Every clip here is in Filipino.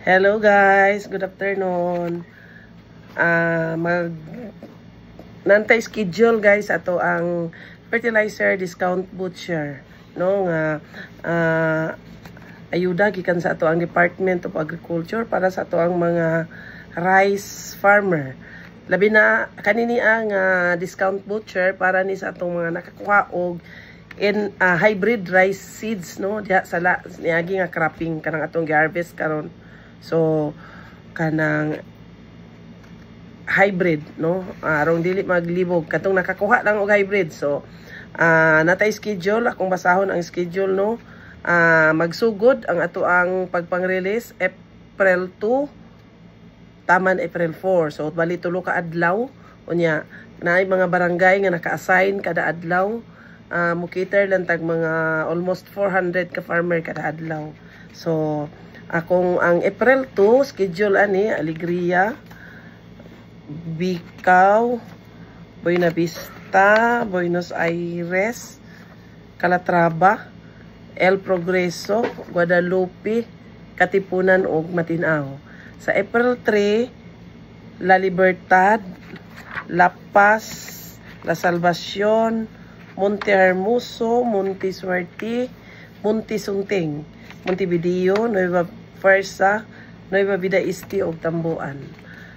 Hello guys, good afternoon. Nantay schedule guys ato ang fertilizer discount voucher no nga ayuda gikan sa ato ang Department of Agriculture para sa ato ang mga rice farmer. Labi na kanini ang discount voucher para ni sa atong mga nakakuha og hybrid rice seeds no diha sa niagi nga cropping kanang atong gi-harvest karon. So kanang hybrid no arong dili maglibog katong nakakuha lang og hybrid. So natay schedule akong basahon ang schedule no. Magsugod ang ato ang pagpang-release April 2 taman April 4. So bali tulo ka adlaw unya naay mga barangay nga naka-assign kada adlaw. Mukater lang tag mga almost 400 ka farmer kada adlaw. So akong ang April 2 schedule ani Alegria, Bicao, Buena Vista, Buenos Aires, Calatrava, El Progreso, Guadalupe, Katipunan ug Matinao. Sa April 3 La Libertad, La Paz, La Salvacion, Monte Hermoso, Monte Suerte, Monte Sunting, Montevideo, Nueva Farsa, Nueva Vida Este ug Tamboan.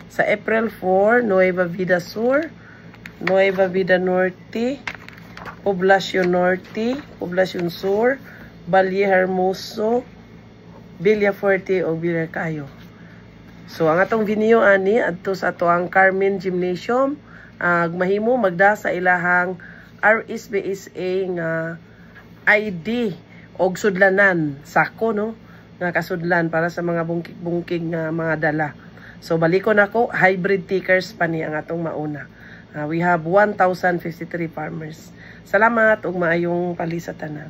Sa April 4, Nueva Vida Sur, Nueva Vida Norte, Poblacion Norte, Poblacion Sur, Valle Hermoso, Villafuerte ug Villacayo. So ang atong venue ani adto sa ato ang Carmen Gymnasium. Mahimo magda sa ilahang RSBSA nga ID og sudlanan sako no nga kasudlan para sa mga bungkig-bungkig nga mga dala. So balikon ako, hybrid takers pa ni ang atong mauna. We have 1,053 farmers. Salamat ug maayong palisatanan.